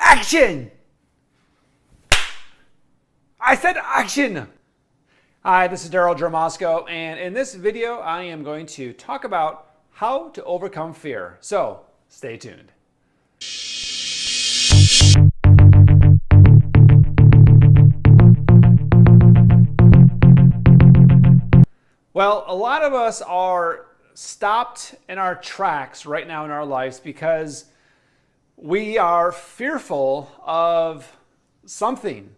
Action! I said action! Hi, this is Darryl Jarmosco, and in this video I am going to talk about how to overcome fear. So, stay tuned. Well, a lot of us are stopped in our tracks right now in our lives because we are fearful of something.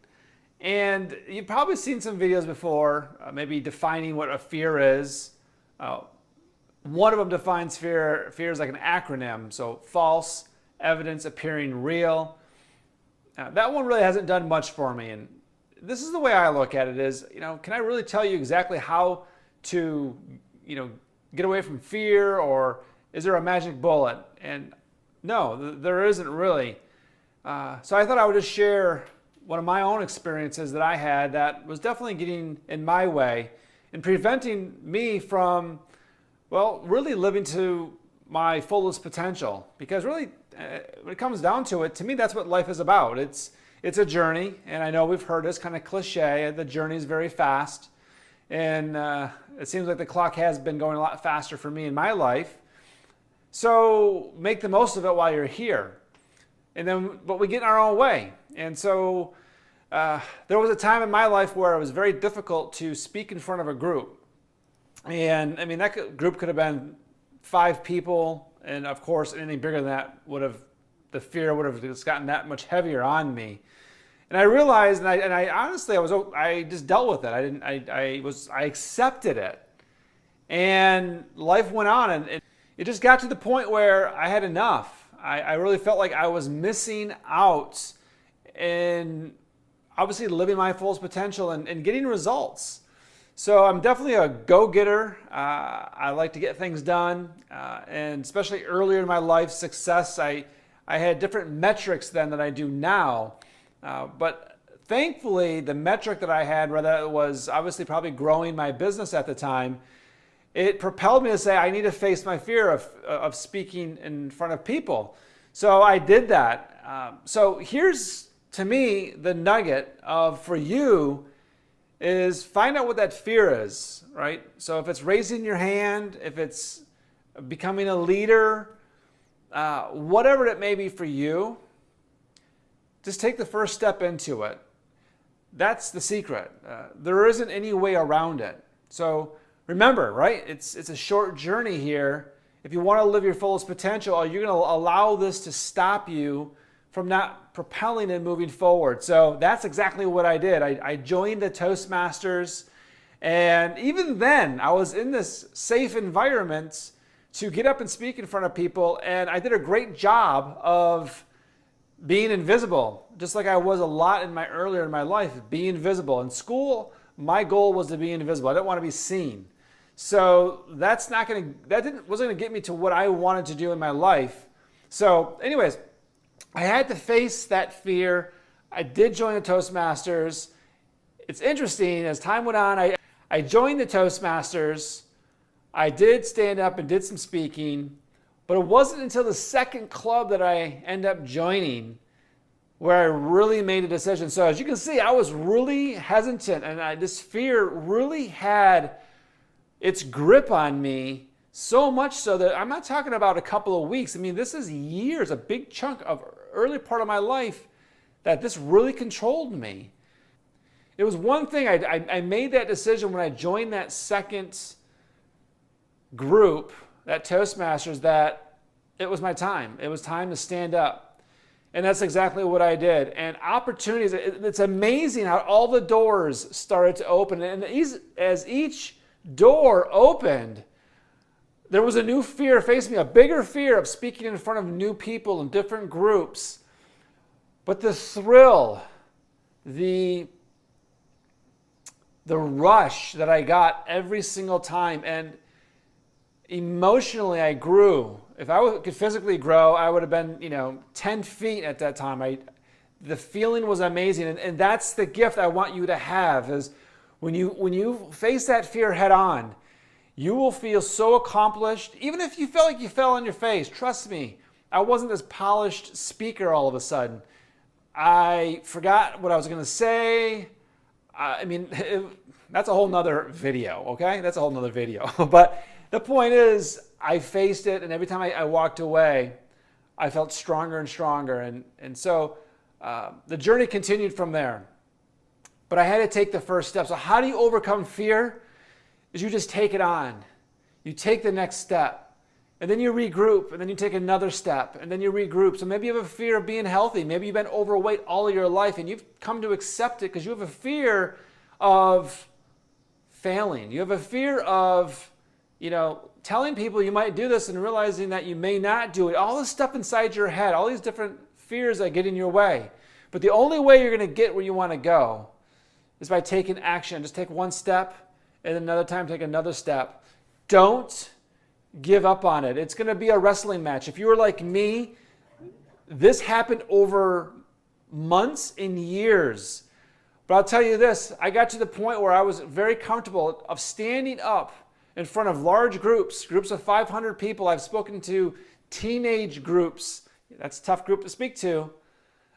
And you've probably seen some videos before, maybe defining what a fear is. One of them defines fear. Fear is like an acronym, so false evidence appearing real. That one really hasn't done much for me. And this is the way I look at it is, can I really tell you exactly how to, get away from fear, or is there a magic bullet? And no, there isn't really. So I thought I would just share one of my own experiences that I had that was definitely getting in my way and preventing me from, really living to my fullest potential. Because really, when it comes down to it, to me, that's what life is about. It's a journey, and I know we've heard this kind of cliche, the journey is very fast. And it seems like the clock has been going a lot faster for me in my life. So make the most of it while you're here. But we get in our own way. And so there was a time in my life where it was very difficult to speak in front of a group. And that group could have been 5 people. And of course, anything bigger than that the fear would have just gotten that much heavier on me. And I realized, and I honestly, I just dealt with it. I accepted it, and life went on, and it just got to the point where I had enough. I really felt like I was missing out in obviously living my fullest potential and getting results. So I'm definitely a go-getter. I like to get things done, and especially earlier in my life success, I had different metrics then than I do now. But thankfully, the metric that I had, whether it was obviously probably growing my business at the time, it propelled me to say, I need to face my fear of speaking in front of people. So I did that. So here's, to me, the nugget for you is find out what that fear is, right? So if it's raising your hand, if it's becoming a leader, whatever it may be for you, just take the first step into it. That's the secret. There isn't any way around it. So remember, right? It's a short journey here. If you want to live your fullest potential, are you going to allow this to stop you from not propelling and moving forward? So that's exactly what I did. I joined the Toastmasters, and even then, I was in this safe environment to get up and speak in front of people, and I did a great job of being invisible, just like I was a lot earlier in my life, being visible. In school, my goal was to be invisible. I didn't want to be seen. So wasn't going to get me to what I wanted to do in my life. So anyways, I had to face that fear. I did join the Toastmasters. It's interesting, as time went on, I joined the Toastmasters. I did stand up and did some speaking. But it wasn't until the second club that I ended up joining where I really made a decision. So as you can see, I was really hesitant, and this fear really had its grip on me, so much so that I'm not talking about a couple of weeks. This is years, a big chunk of early part of my life that this really controlled me. It was one thing, I made that decision when I joined that second group, that Toastmasters, that it was my time. It was time to stand up. And that's exactly what I did. And opportunities, it's amazing how all the doors started to open. And as each door opened, there was a new fear facing me, a bigger fear of speaking in front of new people in different groups. But the thrill, the rush that I got every single time, and emotionally, I grew. If I could physically grow, I would have been, 10 feet at that time. The feeling was amazing, and that's the gift I want you to have. Is when you face that fear head on, you will feel so accomplished. Even if you feel like you fell on your face, trust me, I wasn't this polished speaker all of a sudden. I forgot what I was going to say. That's a whole nother video, okay? That's a whole nother video. But the point is, I faced it, and every time I walked away, I felt stronger and stronger. And so the journey continued from there. But I had to take the first step. So how do you overcome fear? Is you just take it on. You take the next step. And then you regroup, and then you take another step, and then you regroup. So maybe you have a fear of being healthy. Maybe you've been overweight all of your life, and you've come to accept it because you have a fear of failing. You have a fear of, telling people you might do this and realizing that you may not do it. All this stuff inside your head, all these different fears that get in your way. But the only way you're going to get where you want to go is by taking action. Just take one step, and another time take another step. Don't give up on it. It's going to be a wrestling match. If you were like me, this happened over months and years. But I'll tell you this, I got to the point where I was very comfortable of standing up in front of large groups of 500 people. I've spoken to teenage groups. That's a tough group to speak to.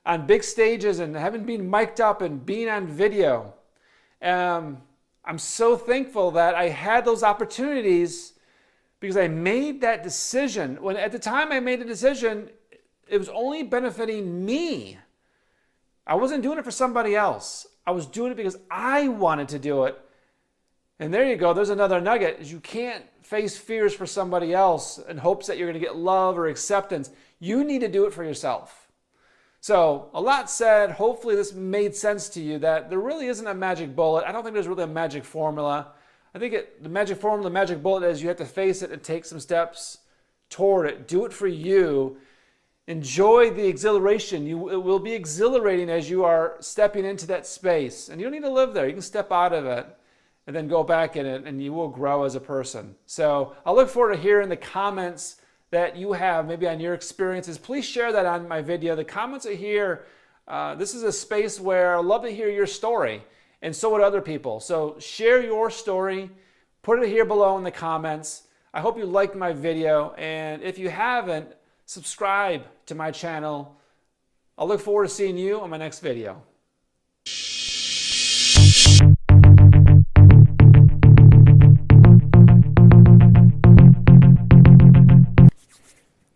On big stages and having been mic'd up and being on video. I'm so thankful that I had those opportunities because I made that decision. When at the time I made the decision, it was only benefiting me. I wasn't doing it for somebody else. I was doing it because I wanted to do it. And there you go. There's another nugget. You can't face fears for somebody else in hopes that you're going to get love or acceptance. You need to do it for yourself. So a lot said. Hopefully this made sense to you that there really isn't a magic bullet. I don't think there's really a magic formula. I think the magic formula, the magic bullet is you have to face it and take some steps toward it. Do it for you. Enjoy the exhilaration. It will be exhilarating as you are stepping into that space. And you don't need to live there. You can step out of it and then go back in it, and you will grow as a person. So I look forward to hearing the comments that you have maybe on your experiences. Please share that on my video. The comments are here. This is a space where I love to hear your story. And so would other people. So share your story. Put it here below in the comments. I hope you liked my video. And if you haven't, subscribe to my channel. I'll look forward to seeing you on my next video.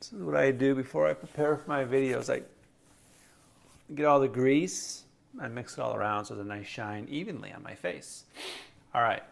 This is what I do before I prepare for my videos. I get all the grease and mix it all around so there's a nice shine evenly on my face. All right.